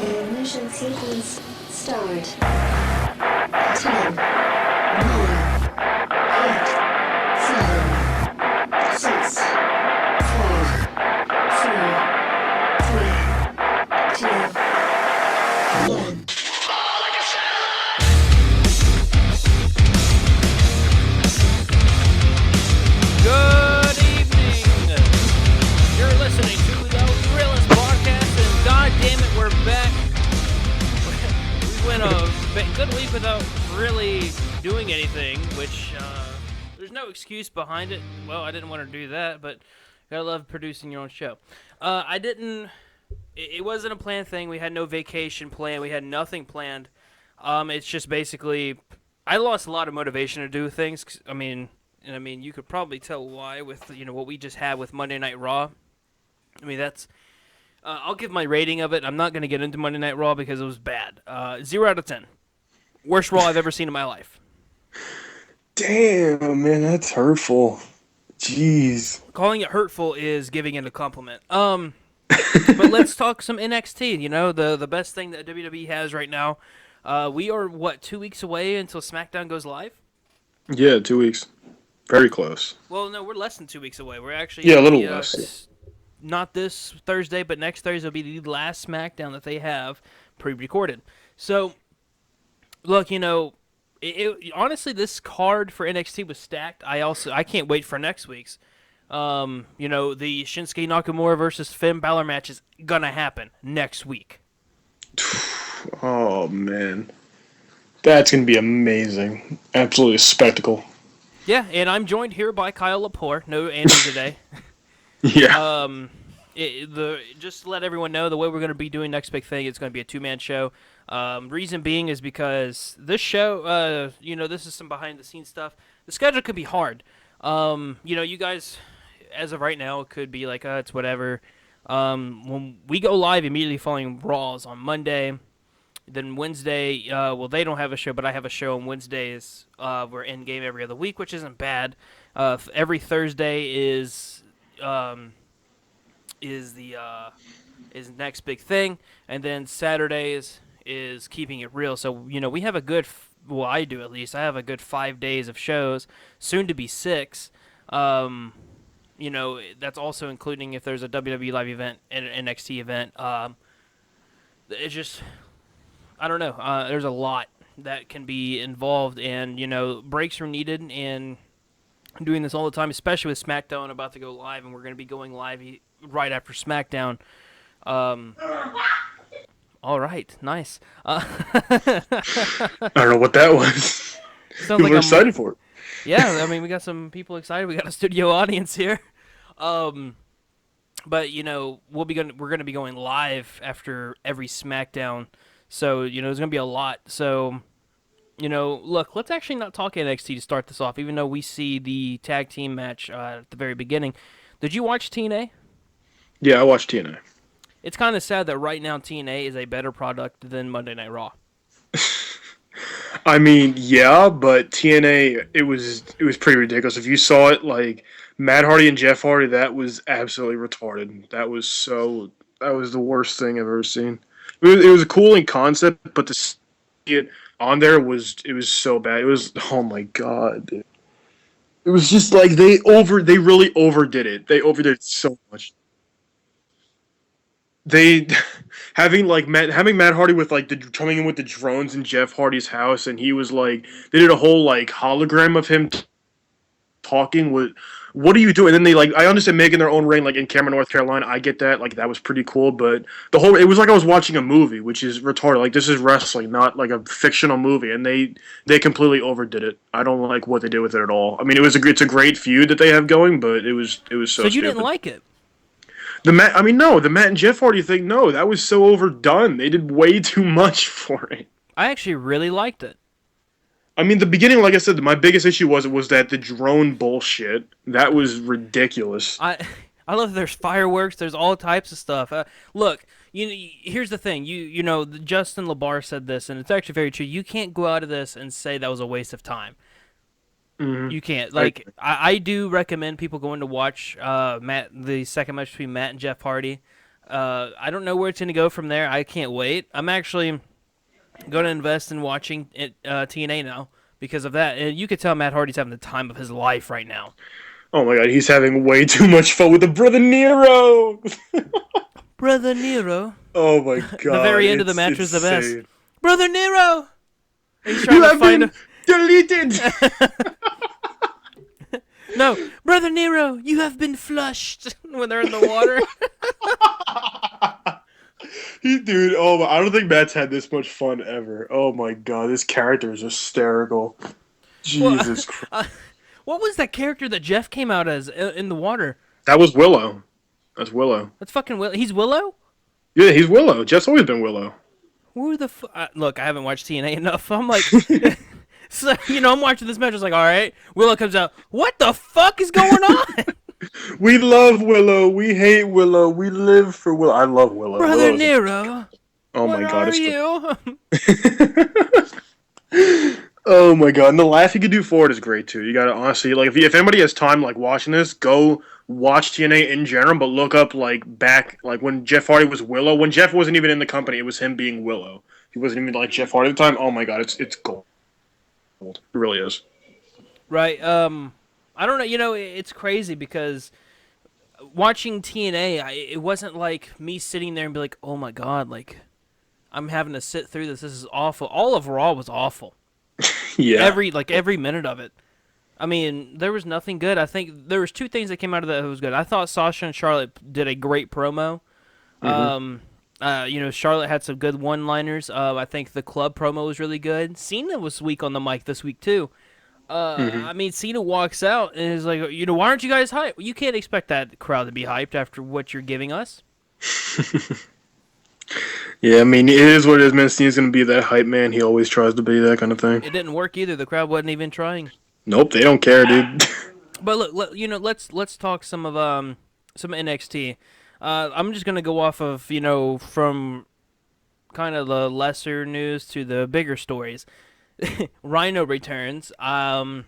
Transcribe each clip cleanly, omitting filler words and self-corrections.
Ignition sequence start. 10, 9, 8, 7, 6, 5, 4, 3, 2, 1. Good evening. You're listening to the Realist Podcast, and God damn it, we're back. We went a good week without really doing anything, which there's no excuse behind it. Well, I didn't want to do that, but gotta love producing your own show. I didn't. It wasn't a planned thing. We had no vacation planned. We had nothing planned. It's just basically, I lost a lot of motivation to do things. I mean, you could probably tell why with what we just had with Monday Night Raw. I mean, that's. I'll give my rating of it. I'm not going to get into Monday Night Raw because it was bad. 0 out of 10. Worst Raw I've ever seen in my life. Damn, man, that's hurtful. Jeez. Calling it hurtful is giving it a compliment. But let's talk some NXT. The best thing that WWE has right now. We are 2 weeks away until SmackDown goes live. Yeah, 2 weeks. Very close. Well, no, we're less than 2 weeks away. We're actually a little less. Not this Thursday, but next Thursday will be the last SmackDown that they have pre-recorded. So, look, honestly, this card for NXT was stacked. I can't wait for next week's. The Shinsuke Nakamura versus Finn Balor match is gonna happen next week. Oh man, that's gonna be amazing. Absolutely a spectacle. Yeah, and I'm joined here by Kyle Lepore. No Andy today. Yeah. Just to let everyone know, the way we're going to be doing Next Big Thing, it's going to be a two-man show. Reason being is because this show, this is some behind-the-scenes stuff. The schedule could be hard. You guys, as of right now, could be like, it's whatever. When we go live immediately following Raws on Monday, then Wednesday, they don't have a show, but I have a show on Wednesdays. We're in game every other week, which isn't bad. Every Thursday is Next Big Thing, and then Saturdays is Keeping It Real. So we have a good, I do at least. I have a good 5 days of shows, soon to be 6. That's also including if there's a WWE live event and an NXT event. It's just, I don't know. There's a lot that can be involved, and breaks are needed. And I'm doing this all the time, especially with SmackDown about to go live, and we're going to be going live right after SmackDown. All right, nice. I don't know what that was. Sounds like we're excited for it. Yeah, we got some people excited. We got a studio audience here. But we're gonna be going live after every SmackDown, so there's gonna be a lot. So. Look, let's actually not talk NXT to start this off, even though we see the tag team match at the very beginning. Did you watch TNA? Yeah, I watched TNA. It's kind of sad that right now TNA is a better product than Monday Night Raw. I mean, yeah, but TNA, it was pretty ridiculous. If you saw it, like, Matt Hardy and Jeff Hardy, that was absolutely retarded. That was the worst thing I've ever seen. It was a cool in concept, but to see it on there was so bad. It was, oh my god, dude. It was just like they really overdid it. They overdid it so much. They having Matt Hardy with coming in with the drones in Jeff Hardy's house, and he was like, they did a whole hologram of him talking with, what are you doing? And then I understand making their own ring in Cameron, North Carolina. I get that, that was pretty cool, but it was like I was watching a movie, which is retarded. This is wrestling, not a fictional movie, and they completely overdid it. I don't like what they did with it at all. I mean, it's a great feud that they have going, but it was so stupid. You didn't like it? The Matt and Jeff Hardy thing, no, that was so overdone. They did way too much for it. I actually really liked it. I mean, the beginning, like I said, my biggest issue was that the drone bullshit. That was ridiculous. I love that there's fireworks. There's all types of stuff. Look, here's the thing. Justin LaBar said this, and it's actually very true. You can't go out of this and say that was a waste of time. Mm-hmm. You can't. I do recommend people going to watch the second match between Matt and Jeff Hardy. I don't know where it's going to go from there. I can't wait. I'm actually going to invest in watching TNA now because of that. And you could tell Matt Hardy's having the time of his life right now. Oh my god, he's having way too much fun with the brother Nero. Brother Nero. Oh my god. The very end of the match was the best. insane. Brother Nero. He's trying You to have find been deleted. No, Brother Nero, you have been flushed when they're in the water. Dude, I don't think Matt's had this much fun ever. Oh my god, this character is hysterical. Jesus Christ. What was that character that Jeff came out as in the water? That was Willow. That's Willow. That's fucking Willow. He's Willow? Yeah, he's Willow. Jeff's always been Willow. Who the look, I haven't watched TNA enough. I'm like, so, I'm watching this match. I was like, all right. Willow comes out. What the fuck is going on? We love Willow. We hate Willow. We live for Willow. I love Willow. Brother Willow's Nero. oh my What god. are you? Oh my god. And the laugh you could do for it is great too. You gotta honestly, like, if anybody has time, like, watching this, go watch TNA in general, but look up, like, back, like, when Jeff Hardy was Willow. When Jeff wasn't even in the company, it was him being Willow. He wasn't even, like, Jeff Hardy at the time. Oh my god, it's gold. It really is. Right. I don't know. It's crazy because watching TNA, it wasn't like me sitting there and be like, oh my god, like, I'm having to sit through this. This is awful. All of Raw was awful. Yeah. Every minute of it. I mean, there was nothing good. I think there was two things that came out of that was good. I thought Sasha and Charlotte did a great promo. Charlotte had some good one-liners. I think the club promo was really good. Cena was weak on the mic this week too. I mean, Cena walks out and is like, why aren't you guys hyped? You can't expect that crowd to be hyped after what you're giving us. Yeah, I mean, it is what it is, man. Cena's going to be that hype man. He always tries to be that kind of thing. It didn't work either. The crowd wasn't even trying. Nope, they don't care, dude. But look, let's talk some of some NXT. I'm just gonna go off of from kind of the lesser news to the bigger stories. Rhino returns. I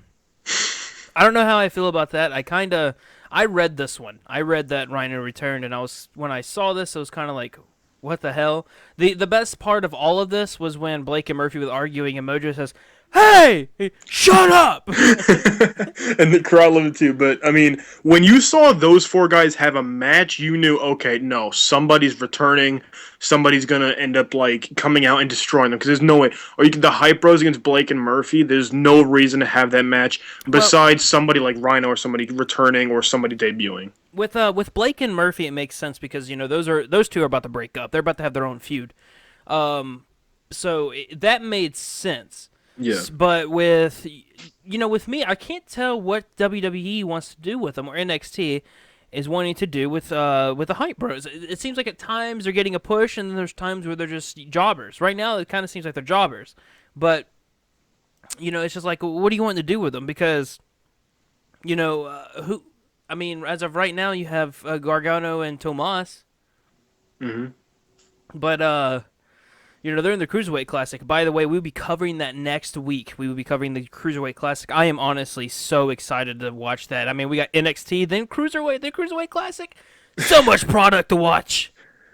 don't know how I feel about that. I read this one. I read that Rhino returned, and when I saw this, I was kind of like, what the hell? The best part of all of this was when Blake and Murphy were arguing, and Mojo says, "Hey, shut up!" And the crowd loved it too. But I mean, when you saw those four guys have a match, you knew, okay, no, somebody's returning. Somebody's gonna end up like coming out and destroying them because there's no way. Or the Hype Bros against Blake and Murphy. There's no reason to have that match besides somebody like Rhino or somebody returning or somebody debuting. With Blake and Murphy, it makes sense because those two are about to break up. They're about to have their own feud. That made sense. Yeah. But with me, I can't tell what WWE wants to do with them or NXT is wanting to do with the Hype Bros. It seems like at times they're getting a push, and then there's times where they're just jobbers. Right now, it kind of seems like they're jobbers. But it's just like, what do you want to do with them? Because who? I mean, as of right now, you have Gargano and Tomas. Mm-hmm. But they're in the Cruiserweight Classic. By the way, we'll be covering that next week. We will be covering the Cruiserweight Classic. I am honestly so excited to watch that. I mean, we got NXT, then Cruiserweight, then Cruiserweight Classic. So much product to watch.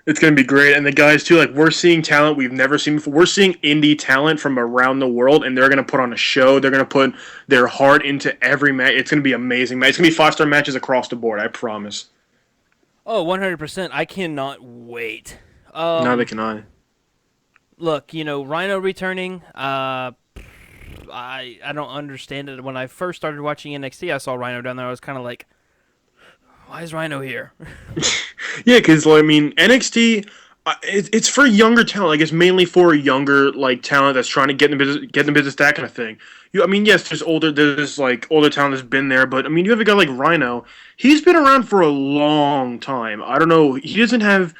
It's going to be great. And the guys, too, like, we're seeing talent we've never seen before. We're seeing indie talent from around the world, and they're going to put on a show. They're going to put their heart into every match. It's going to be amazing. It's going to be 5-star matches across the board, I promise. Oh, 100%. I cannot wait. Neither can I. Look, Rhino returning, I don't understand it. When I first started watching NXT, I saw Rhino down there. I was kind of like, why is Rhino here? Yeah, because, I mean, NXT, it's for younger talent. Like, it's mainly for younger, like, talent that's trying to get in the business, that kind of thing. I mean, yes, there's older talent that's been there, but, I mean, you have a guy like Rhino. He's been around for a long time. I don't know. He doesn't have...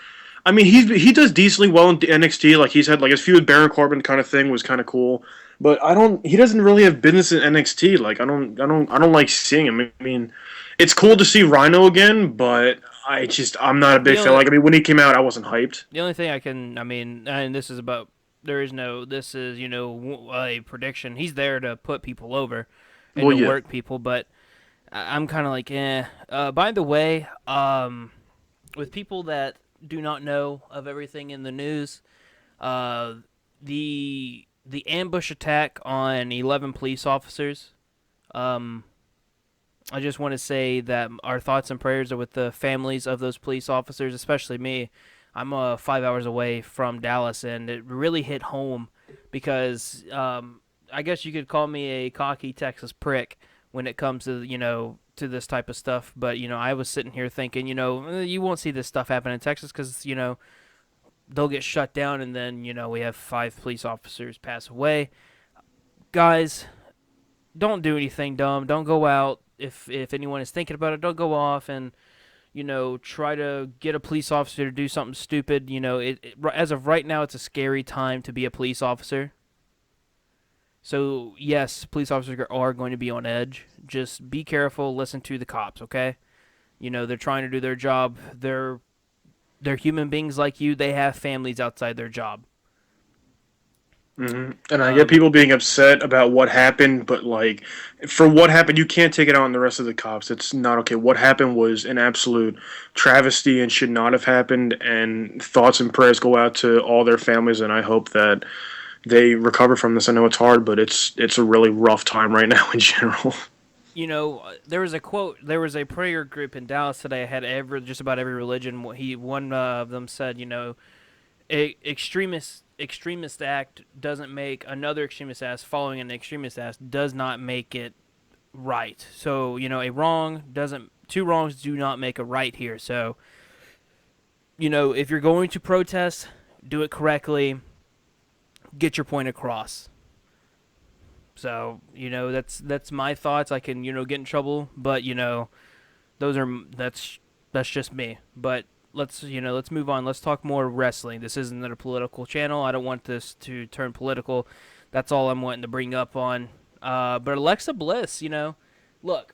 I mean, he does decently well in NXT. Like, he's had, like, his feud with Baron Corbin kind of thing was kind of cool. But he doesn't really have business in NXT. Like, I don't like seeing him. I mean, it's cool to see Rhino again, but I'm not a big fan. Like, I mean, when he came out, I wasn't hyped. The only thing and this is a prediction. He's there to put people over and work people, but I'm kind of like, eh. By the way, with people that do not know of everything in the news, uh, the ambush attack on 11 police officers. Um, I just want to say that our thoughts and prayers are with the families of those police officers, especially me. I'm 5 hours away from Dallas, and it really hit home because I guess you could call me a cocky Texas prick when it comes to to this type of stuff. But I was sitting here thinking, you won't see this stuff happen in Texas because they'll get shut down, and then we have 5 police officers pass away. Guys, don't do anything dumb. Don't go out if anyone is thinking about it. Don't go off and try to get a police officer to do something stupid. As of right now, it's a scary time to be a police officer. So yes, police officers are going to be on edge. Just be careful. Listen to the cops, okay? They're trying to do their job. They're human beings like you. They have families outside their job. And I get people being upset about what happened, but like, for what happened, you can't take it out on the rest of the cops. It's not okay. What happened was an absolute travesty and should not have happened. And thoughts and prayers go out to all their families, and I hope that they recover from this. I know it's hard, but it's a really rough time right now in general. There was a quote. There was a prayer group in Dallas today. I had just about every religion. One of them said, a extremist act doesn't make another extremist act following an extremist act does not make it right. So two wrongs do not make a right here. So if you're going to protest, do it correctly. Get your point across. So that's my thoughts. I can get in trouble, but that's just me. But let's move on. Let's talk more wrestling. This isn't a political channel. I don't want this to turn political. That's all I'm wanting to bring up on. But Alexa Bliss, look,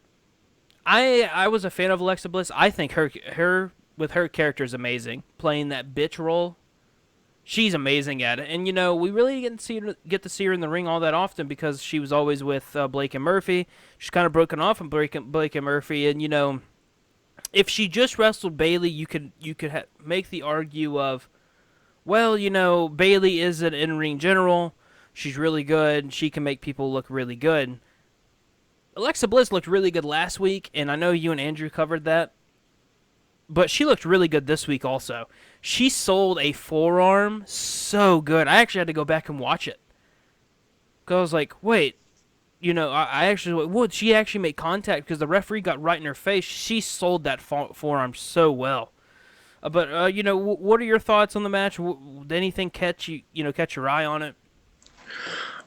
I was a fan of Alexa Bliss. I think her with her character is amazing. Playing that bitch role, she's amazing at it. And we really get to see her in the ring all that often because she was always with Blake and Murphy. She's kind of broken off from Blake and Murphy, and if she just wrestled Bayley, you could make the argue of, well, Bayley is an in-ring general. She's really good. She can make people look really good. Alexa Bliss looked really good last week, and I know you and Andrew covered that. But she looked really good this week also. She sold a forearm so good. I actually had to go back and watch it. Because I was like, wait. I actually, would she actually make contact? Because the referee got right in her face. She sold that forearm so well. But what are your thoughts on the match? Did anything catch your eye on it?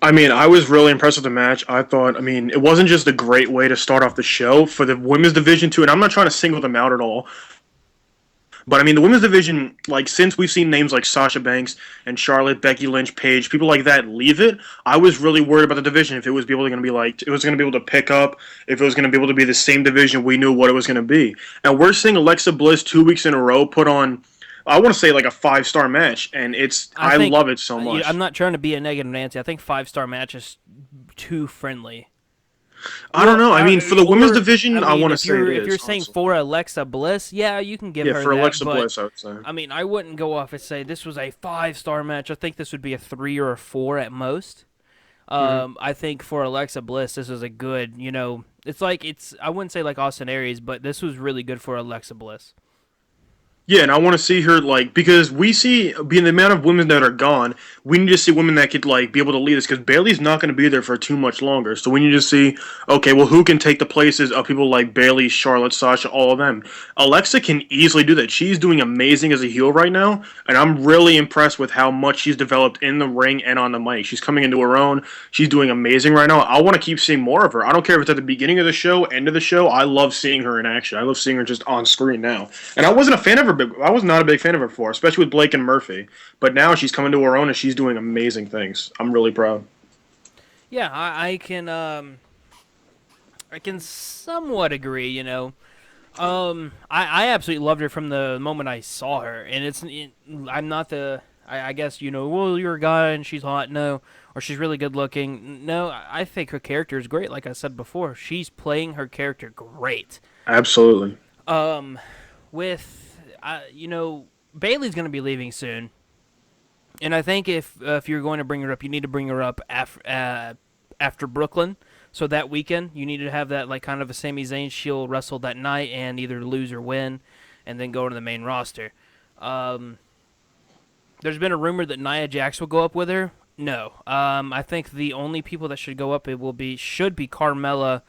I mean, I was really impressed with the match. I thought, it wasn't just a great way to start off the show for the women's division too, and I'm not trying to single them out at all. But the women's division, since we've seen names like Sasha Banks and Charlotte, Becky Lynch, Paige, people like that leave it, I was really worried about the division if it was going to be it was going to be able to pick up, if it was going to be able to be the same division we knew what it was going to be. And we're seeing Alexa Bliss 2 weeks in a row put on, I want to say, a 5-star match, and I love it so much. I'm not trying to be a negative Nancy. I think 5-star match is too friendly. I don't know. For the women's division, I want to say it is. If you're saying for Alexa Bliss, yeah, you can give her that. Yeah, for Alexa Bliss, I would say. I wouldn't go off and say this was a 5-star match. I think this would be a 3 or a 4 at most. I think for Alexa Bliss, this was a good, I wouldn't say like Austin Aries, but this was really good for Alexa Bliss. Yeah, and I want to see her, because we see, being the amount of women that are gone, we need to see women that could, be able to lead us, because Bayley's not going to be there for too much longer. So we need to see, okay, well, who can take the places of people like Bayley, Charlotte, Sasha, all of them. Alexa can easily do that. She's doing amazing as a heel right now, and I'm really impressed with how much she's developed in the ring and on the mic. She's coming into her own. She's doing amazing right now. I want to keep seeing more of her. I don't care if it's at the beginning of the show, end of the show. I love seeing her in action. I love seeing her just on screen now. And I wasn't a fan of her. I was not a big fan of her before, especially with Blake and Murphy. But now she's coming to her own and she's doing amazing things. I'm really proud. Yeah, I can somewhat agree. I absolutely loved her from the moment I saw her, and I'm not I guess well, you're a guy and she's hot, no, or she's really good looking. No, I think her character is great. Like I said before, she's playing her character great. Absolutely. With Bailey's going to be leaving soon, and I think if you're going to bring her up, you need to bring her up after Brooklyn. So that weekend, you need to have that like kind of a Sami Zayn. She'll wrestle that night and either lose or win, and then go to the main roster. There's been a rumor that Nia Jax will go up with her. No, I think the only people that should go up should be Carmella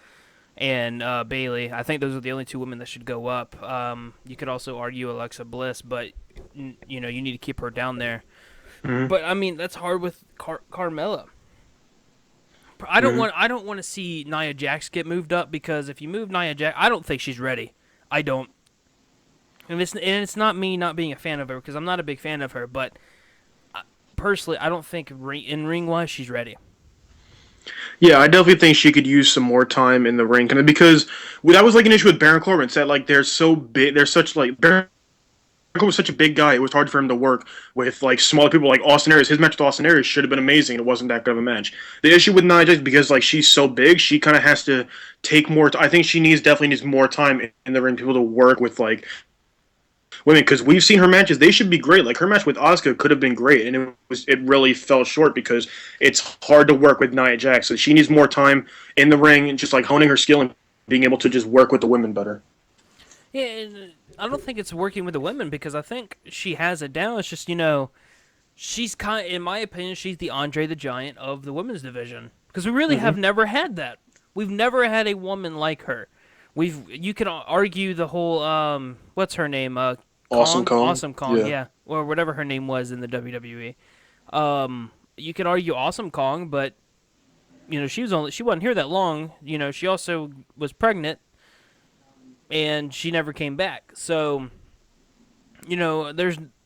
and Bailey. I think those are the only two women that should go up. You could also argue Alexa Bliss, but you need to keep her down there. Mm-hmm. But I mean, that's hard with Carmella. I don't want to see Nia Jax get moved up, because if you move Nia Jax, I don't think she's ready. I don't. And it's not me not being a fan of her, because I'm not a big fan of her, but personally, I don't think in ring wise she's ready. Yeah, I definitely think she could use some more time in the ring, because that was like an issue with Baron Corbin. It's that like they're so big, they're such like Baron Corbin was such a big guy. It was hard for him to work with like smaller people like Austin Aries. His match with Austin Aries should have been amazing. It wasn't that good of a match. The issue with Nia Jax, because like she's so big, she kind of has to take more. I think she definitely needs more time in the ring, people to work with like women, because we've seen her matches. They should be great. Like her match with Asuka could have been great, and it really fell short because it's hard to work with Nia Jax. So she needs more time in the ring and just like honing her skill and being able to just work with the women better. Yeah, and I don't think it's working with the women, because I think she has it down. It's just, she's in my opinion, she's the Andre the Giant of the women's division, because we really have never had that. We've never had a woman like her. You can argue the whole what's her name? Awesome Kong, yeah, or whatever her name was in the WWE. You could argue Awesome Kong, but she wasn't here that long. She also was pregnant, and she never came back. So,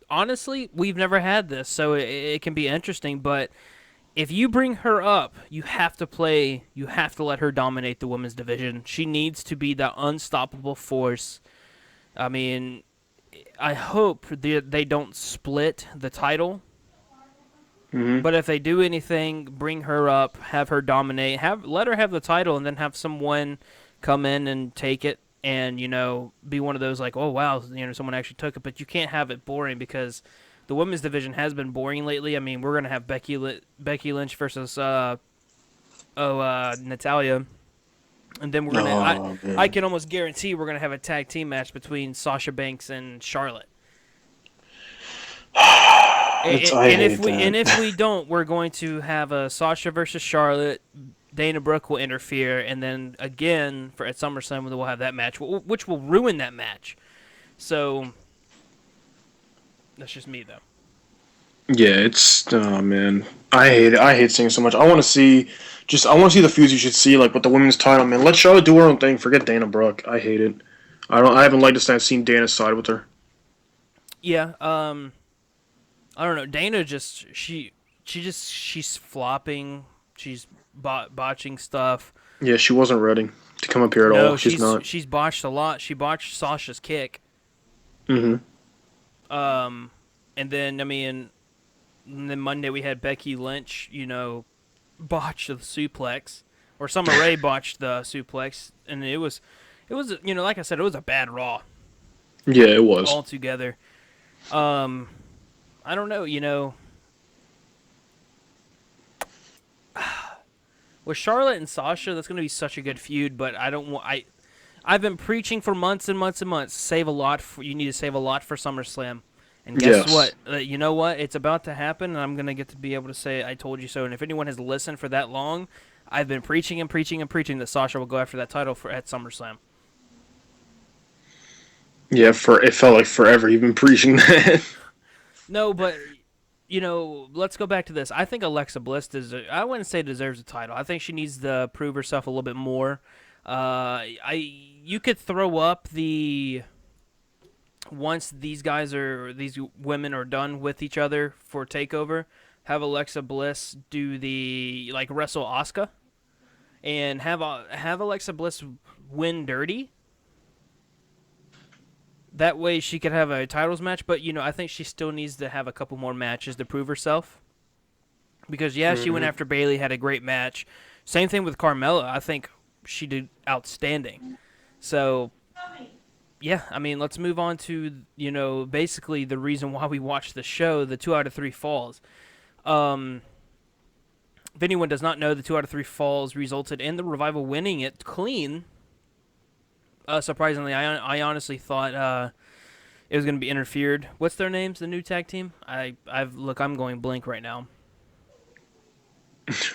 honestly, we've never had this, so it can be interesting. But if you bring her up, you have to let her dominate the women's division. She needs to be the unstoppable force. I mean, I hope they don't split the title. Mm-hmm. But if they do anything, bring her up, have her dominate, let her have the title, and then have someone come in and take it, and be one of those like, oh wow, someone actually took it. But you can't have it boring, because the women's division has been boring lately. I mean, we're gonna have Becky Lynch versus Natalya, and then we're gonna. I can almost guarantee we're gonna have a tag team match between Sasha Banks and Charlotte. And if we don't, we're going to have a Sasha versus Charlotte. Dana Brooke will interfere, and then again at SummerSlam we'll have that match, which will ruin that match. So that's just me, though. Yeah, oh man, I hate it. I hate seeing so much. I want to see the feuds you should see, like with the women's title. Man, let Charlotte do her own thing. Forget Dana Brooke. I hate it. I haven't liked to seen Dana's side with her. Yeah. I don't know. Dana she's flopping. She's botching stuff. Yeah, she wasn't ready to come up here at all. She's not. She's botched a lot. She botched Sasha's kick. Mm-hmm. And then then Monday we had Becky Lynch, botch the suplex, or Summer Rae botched the suplex, and it was, like I said, it was a bad Raw. Yeah, it was altogether. I don't know, with Charlotte and Sasha, that's going to be such a good feud, but I've been preaching for months and months and months. You need to save a lot for SummerSlam. And guess what? You know what? It's about to happen, and I'm going to get to be able to say, I told you so. And if anyone has listened for that long, I've been preaching and preaching and preaching that Sasha will go after that title at SummerSlam. Yeah, it felt like forever you've been preaching that. No, but, let's go back to this. I think Alexa Bliss I wouldn't say deserves a title. I think she needs to prove herself a little bit more. You could throw up once these women are done with each other for TakeOver, have Alexa Bliss do wrestle Asuka, and have Alexa Bliss win dirty. That way she could have a titles match, but I think she still needs to have a couple more matches to prove herself. Because she went after Bayley, had a great match. Same thing with Carmella. I think she did outstanding. So, Yeah, I mean, let's move on to, basically the reason why we watched the show, the 2 out of 3 falls. Um, if anyone does not know, the 2 out of 3 falls resulted in the Revival winning it clean. Surprisingly, I honestly thought it was going to be interfered. What's their names, the new tag team? I'm going blank right now.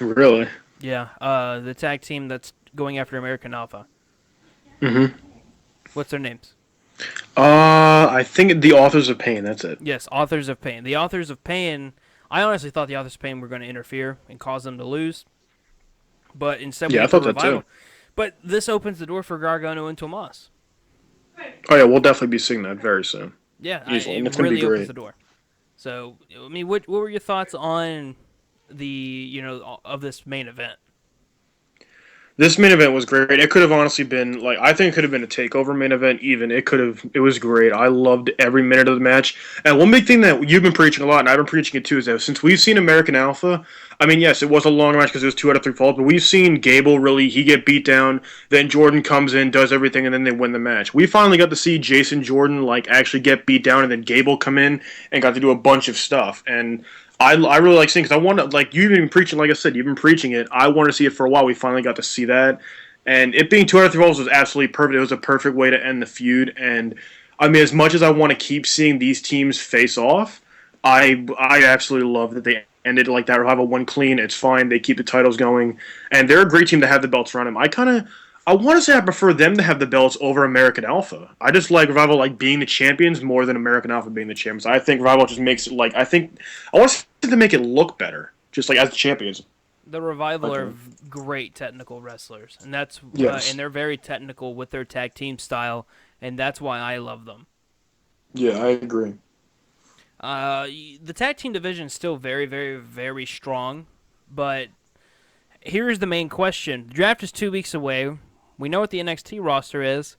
Really? Yeah, the tag team that's going after American Alpha. Mm-hmm. What's their names? I think the Authors of Pain. That's it. Yes, Authors of Pain. The Authors of Pain. I honestly thought the Authors of Pain were going to interfere and cause them to lose, but instead we Yeah, I got the thought that Revival. too. But this opens the door for Gargano and Tomas. Oh yeah, we'll definitely be seeing that very soon. Yeah, Easily. it It's gonna be really opens great. the door. So, I mean, what were your thoughts on the of this main event? This main event was great. It could have honestly been like I think it could have been a takeover main event. Even it could have. It was great. I loved every minute of the match. And one big thing that you've been preaching a lot, and I've been preaching it too, is that since we've seen American Alpha, I mean, yes, it was a long match because it was 2 out of 3 falls, but we've seen Gable really he get beat down. Then Jordan comes in, does everything, and then they win the match. We finally got to see Jason Jordan like actually get beat down, and then Gable come in and got to do a bunch of stuff. And I really like seeing because I want to like you've been preaching like I said you've been preaching it. I wanted to see it for a while. We finally got to see that, and it being 2 out of 3 falls was absolutely perfect. It was a perfect way to end the feud. And I mean, as much as I want to keep seeing these teams face off, I absolutely love that they ended like that. Revival won clean. It's fine. They keep the titles going, and they're a great team to have the belts around them. I want to say I prefer them to have the belts over American Alpha. I just like Revival like being the champions more than American Alpha being the champions. I think Revival just makes it like I want to make it look better, just like as the champions. The Revival Okay. are great technical wrestlers, and that's Yes. and they're very technical with their tag team style, and that's why I love them. Yeah, I agree. The tag team division is still very, very, very strong, but here's the main question: the draft is 2 weeks away. We know what the NXT roster is.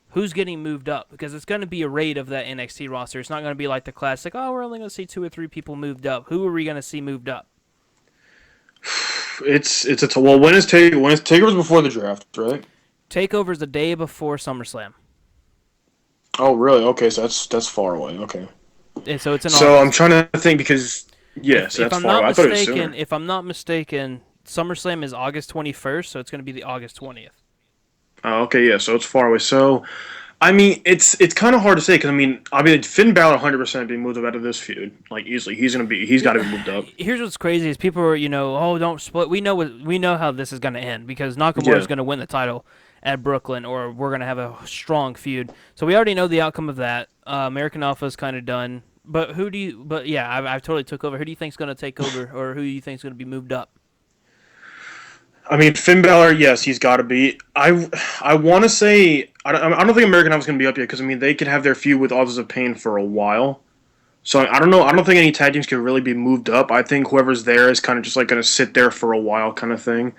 Who's getting moved up? Because it's going to be a raid of that NXT roster. It's not going to be like the classic. Oh, we're only going to see 2 or 3 people moved up. Who are we going to see moved up? Well, when is Takeover's before the draft, right? Takeover's the day before SummerSlam, Oh, really? Okay, so that's far away. Okay. and so it's in So I'm August. trying to think because yeah, so If that's I'm far not away. I thought it was mistaken, sooner. if I'm not mistaken, SummerSlam is August 21st, so it's going to be the August 20th. Oh, okay, yeah, so it's far away. So, I mean, it's kind of hard to say because I mean, Finn Balor 100% being moved up out of this feud like easily. He's got to be moved up. Here's what's crazy is people are, oh, don't split. We know how this is going to end because Nakamura is Yeah. going to win the title at Brooklyn, or we're going to have a strong feud. So we already know the outcome of that. American Alpha is kind of done. But yeah, I've totally took over. Who do you think's going to take over, or who do you think's going to be moved up? I mean, Finn Balor, yes, he's got to be. I want to say I don't think American Alpha's going to be up yet because I mean they could have their feud with Authors of Pain for a while. So I don't know. I don't think any tag teams can really be moved up. I think whoever's there is kind of just like going to sit there for a while, kind of thing.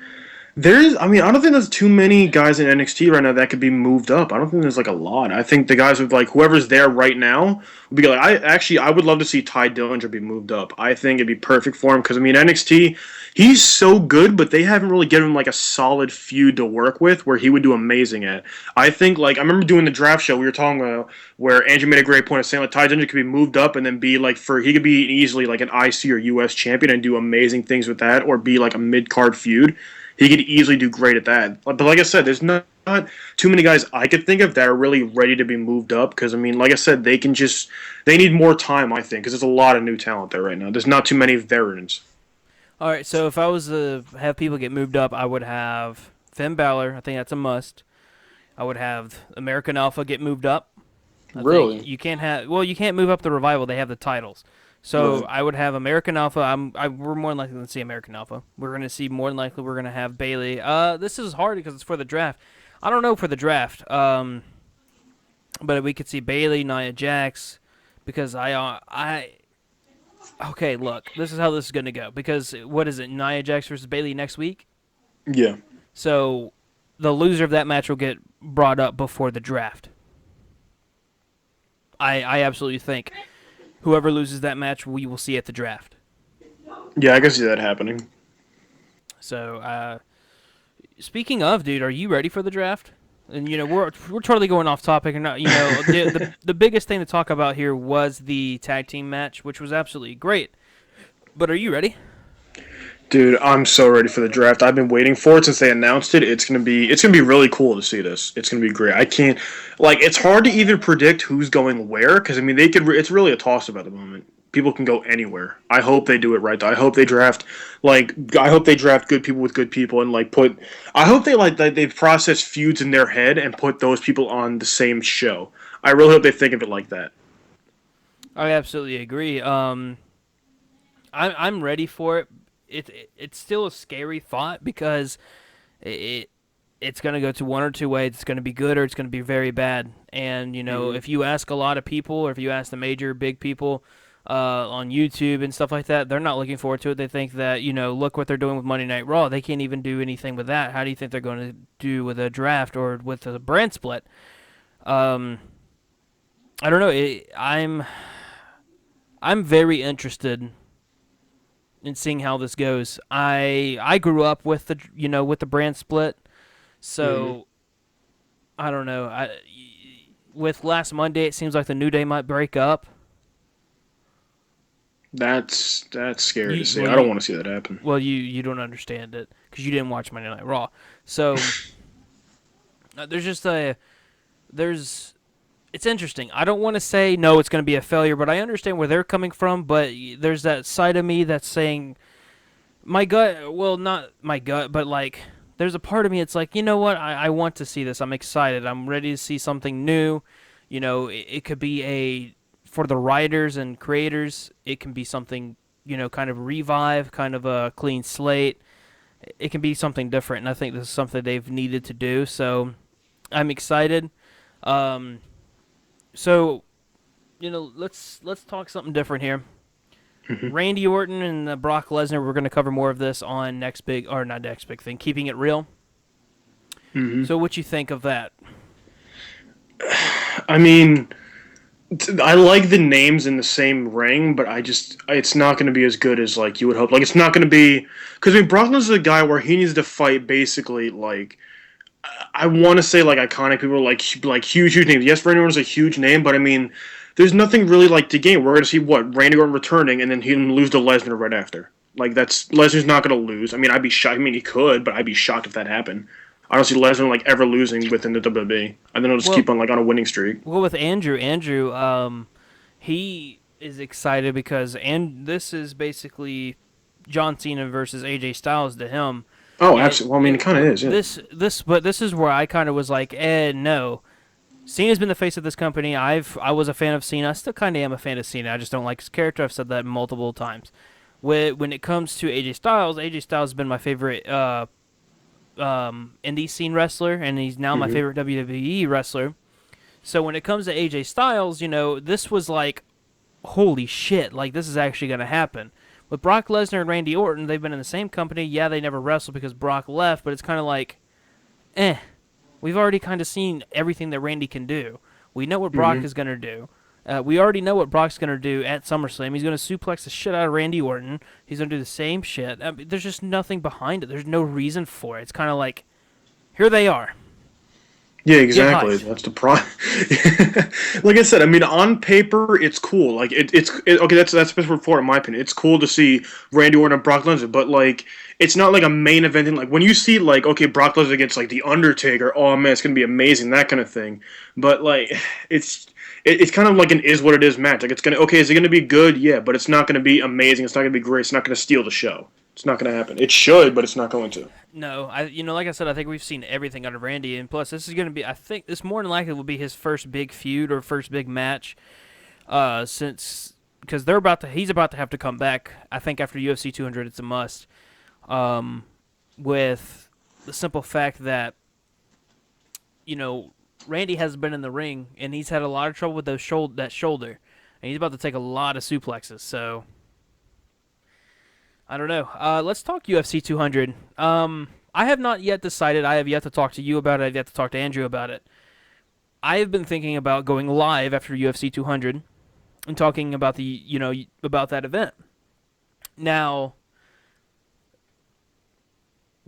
I mean, I don't think there's too many guys in NXT right now that could be moved up. I don't think there's like a lot. I think the guys with like whoever's there right now would be like. I would love to see Ty Dillinger be moved up. I think it'd be perfect for him because I mean NXT, he's so good, but they haven't really given him like a solid feud to work with where he would do amazing at. I think like I remember doing the draft show we were talking about where Andrew made a great point of saying like Ty Dillinger could be moved up and then be like he could be easily like an IC or US champion and do amazing things with that or be like a mid card feud. He could easily do great at that. But like I said, there's not too many guys I could think of that are really ready to be moved up. Because, I mean, like I said, they need more time, I think, because there's a lot of new talent there right now. There's not too many veterans. All right, so if I was to have people get moved up, I would have Finn Balor. I think that's a must. I would have American Alpha get moved up. I Really? think you can't move up the Revival. They have the titles. So Right. I would have American Alpha. We're more than likely to see American Alpha. We're going to see more than likely we're going to have Bailey. This is hard because it's for the draft. I don't know for the draft. But we could see Bailey, Nia Jax, because okay, look, this is how this is going to go. Because what is it, Nia Jax versus Bailey next week? Yeah. So the loser of that match will get brought up before the draft. I absolutely think whoever loses that match, we will see at the draft. Yeah, I can see that happening. So, speaking of, dude, are you ready for the draft? And we're totally going off topic, and not, the biggest thing to talk about here was the tag team match, which was absolutely great. But are you ready? Dude, I'm so ready for the draft. I've been waiting for it since they announced it. It's gonna be really cool to see this. It's gonna be great. I can't it's hard to even predict who's going where because I mean it's really a toss up at the moment. People can go anywhere. I hope they do it right. Though. I hope they draft good people with good people and put. I hope they process feuds in their head and put those people on the same show. I really hope they think of it like that. I absolutely agree. I'm ready for it. It's still a scary thought because it's going to go to one or two ways. It's going to be good or it's going to be very bad. And if you ask a lot of people, or if you ask the major big people on YouTube and stuff like that, they're not looking forward to it. They think that look what they're doing with Monday Night Raw. They can't even do anything with that. How do you think they're going to do with a draft or with a brand split? I don't know. I'm very interested in seeing how this goes. I grew up with the brand split, so I don't know. With last Monday, it seems like the New Day might break up. That's scary to see. I don't want to see that happen. Well, you don't understand it because you didn't watch Monday Night Raw. So it's interesting. I don't want to say no, it's going to be a failure, but I understand where they're coming from. But there's that side of me that's saying, my gut. Well, not my gut, but there's a part of me. It's like, you know what? I want to see this. I'm excited. I'm ready to see something new. It could be for the writers and creators. It can be something, kind of revive, kind of a clean slate. It can be something different, and I think this is something they've needed to do. So I'm excited. So, let's talk something different here. Randy Orton and Brock Lesnar, we're going to cover more of this on not next big thing, Keeping It Real. So what you think of that? I mean, I like the names in the same ring, but it's not going to be as good as you would hope. It's not going to be, because Brock Lesnar is a guy where he needs to fight basically I want to say iconic people, like huge names. Yes, Randy Orton's a huge name, but I mean, there's nothing really to gain. We're gonna see Randy Orton returning, and then him lose to Lesnar right after. Lesnar's not gonna lose. I mean, I'd be shocked. I mean, he could, but I'd be shocked if that happened. I don't see Lesnar ever losing within the WWE. And then he'll just keep on on a winning streak. Well, with Andrew, he is excited because this is basically John Cena versus AJ Styles to him. Oh, absolutely. Well, I mean, it kind of is. Yeah. But this is where I kind of was like, no. Cena's been the face of this company. I was a fan of Cena. I still kind of am a fan of Cena. I just don't like his character. I've said that multiple times. When it comes to AJ Styles has been my favorite indie scene wrestler, and he's now my favorite WWE wrestler. So when it comes to AJ Styles, this was holy shit, this is actually going to happen. With Brock Lesnar and Randy Orton, they've been in the same company. Yeah, they never wrestled because Brock left, but it's kind of we've already kind of seen everything that Randy can do. We know what Brock is going to do. We already know what Brock's going to do at SummerSlam. He's going to suplex the shit out of Randy Orton. He's going to do the same shit. I mean, there's just nothing behind it. There's no reason for it. It's kind of here they are. Yeah, exactly. That's the problem. Like I said, I mean, on paper, it's cool. It's okay. That's the best word for it, in my opinion. It's cool to see Randy Orton and Brock Lesnar, but it's not a main event. And when you see okay, Brock Lesnar against the Undertaker, oh man, it's gonna be amazing, that kind of thing. But it's kind of an is what it is match. Is it gonna be good? Yeah, but it's not gonna be amazing. It's not gonna be great. It's not gonna steal the show. It's not going to happen. It should, but it's not going to. No, like I said, I think we've seen everything out of Randy, and plus, this is going to be. I think this more than likely will be his first big feud or first big match, because he's about to have to come back. I think after UFC 200, it's a must. With the simple fact that, Randy hasn't been in the ring, and he's had a lot of trouble with that shoulder, and he's about to take a lot of suplexes. So. I don't know. Let's talk UFC 200. I have not yet decided. I have yet to talk to you about it. I have yet to talk to Andrew about it. I have been thinking about going live after UFC 200 and talking about about that event. Now,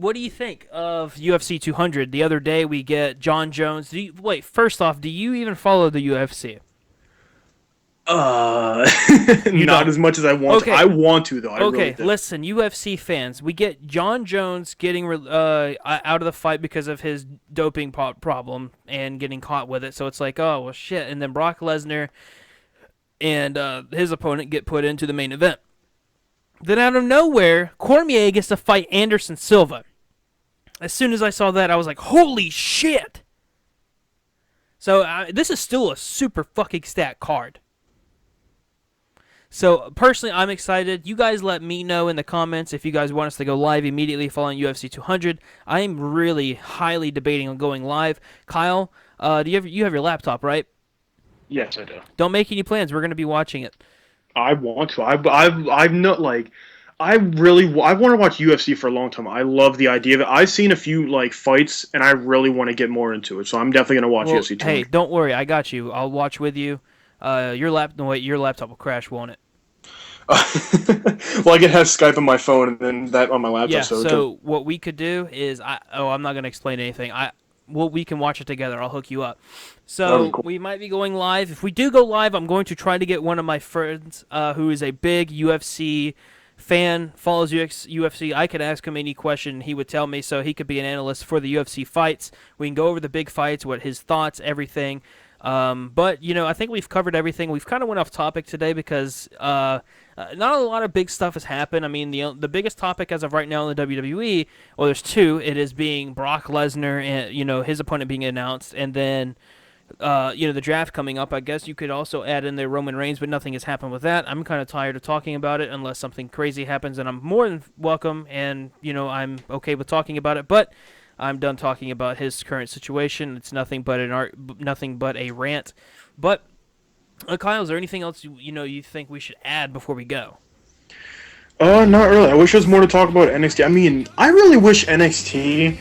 what do you think of UFC 200? The other day we get John Jones. First off, do you even follow the UFC? Not as much as I want. Okay. I want to though. I Okay, really do. listen, UFC fans, we get John Jones getting out of the fight because of his doping problem and getting caught with it. So it's like, oh well, shit. And then Brock Lesnar and his opponent get put into the main event. Then out of nowhere, Cormier gets to fight Anderson Silva. As soon as I saw that, I was like, holy shit! So this is still a super fucking stacked card. So, personally, I'm excited. You guys let me know in the comments if you guys want us to go live immediately following UFC 200. I am really highly debating on going live. Kyle, you have your laptop, right? Yes, I do. Don't make any plans. We're going to be watching it. I want to. I'm not like. I want to watch UFC for a long time. I love the idea of it. I've seen a few like fights, and I really want to get more into it. So I'm definitely gonna watch UFC 200. Hey, don't worry. I got you. I'll watch with you. Your laptop will crash, won't it? Well, I can have Skype on my phone and then that on my laptop. Yeah. So So what we could do is, I'm not gonna explain anything. We can watch it together. I'll hook you up. So Cool. we might be going live. If we do go live, I'm going to try to get one of my friends who is a big UFC fan, follows UFC. I could ask him any question, he would tell me, so he could be an analyst for the UFC fights. We can go over the big fights, what his thoughts, everything. But I think we've covered everything. We've kind of went off topic today because not a lot of big stuff has happened. I mean, the biggest topic as of right now in the WWE, well, there's two. It is being Brock Lesnar and his opponent being announced, and then the draft coming up. I guess you could also add in there Roman Reigns, but nothing has happened with that. I'm kind of tired of talking about it unless something crazy happens, and I'm more than welcome, and I'm okay with talking about it, but I'm done talking about his current situation. It's nothing but a rant. But Kyle, is there anything else you think we should add before we go? Not really. I wish there was more to talk about NXT. I mean, I really wish NXT.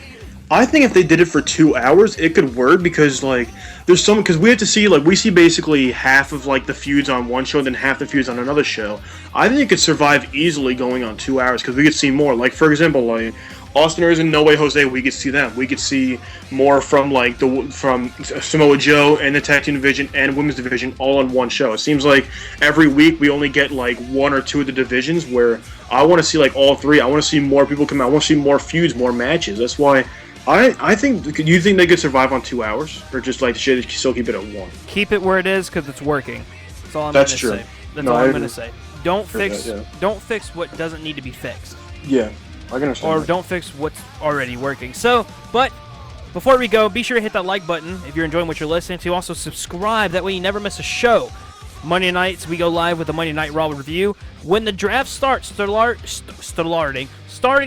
I think if they did it for 2 hours, it could work because there's some because we have to see we see basically half of the feuds on one show, then half the feuds on another show. I think it could survive easily going on 2 hours because we could see more. For example, Austin Aries and No Way Jose, we could see them. We could see more from from Samoa Joe and the tag team division and women's division all on one show. It seems like every week we only get one or two of the divisions where I want to see all three. I want to see more people come out. I want to see more feuds, more matches. That's why I think. Do you think they could survive on 2 hours, or just still keep it at one? Keep it where it is because it's working. That's all I'm That's gonna true. say. That's all I'm gonna say. Don't fix. that, yeah. Don't fix what doesn't need to be fixed. Yeah, I can understand. Or that. don't fix what's already working. So, but before we go, be sure to hit that like button if you're enjoying what you're listening to. Also, subscribe. That way you never miss a show. Monday nights, we go live with the Monday Night Raw review. When the draft starts, starting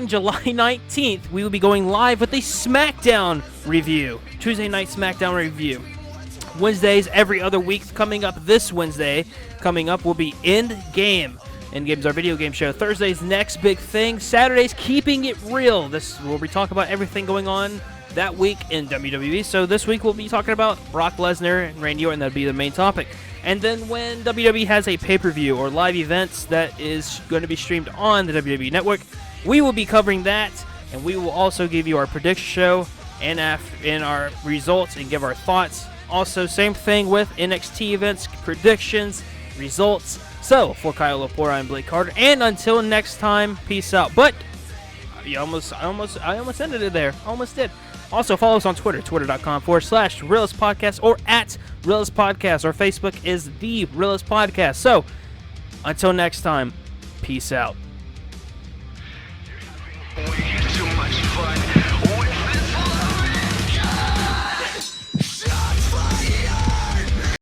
July 19th, we will be going live with a SmackDown review. Tuesday night SmackDown review. Wednesdays every other week. Coming up this Wednesday, will be Endgame. Endgame's our video game show. Thursday's Next Big Thing. Saturday's Keeping It Real. This where we talk about everything going on that week in WWE. So this week we'll be talking about Brock Lesnar and Randy Orton. That'll be the main topic. And then when WWE has a pay-per-view or live events that is going to be streamed on the WWE Network, we will be covering that, and we will also give you our prediction show and our results and give our thoughts. Also, same thing with NXT events, predictions, results. So, for Kyle Lepore, I'm Blake Carter, and until next time, peace out. But I almost ended it there. Almost did. Also, follow us on Twitter, twitter.com/Realist Podcast or at Realist Podcast. Our Facebook is The Realist Podcast. So, until next time, peace out.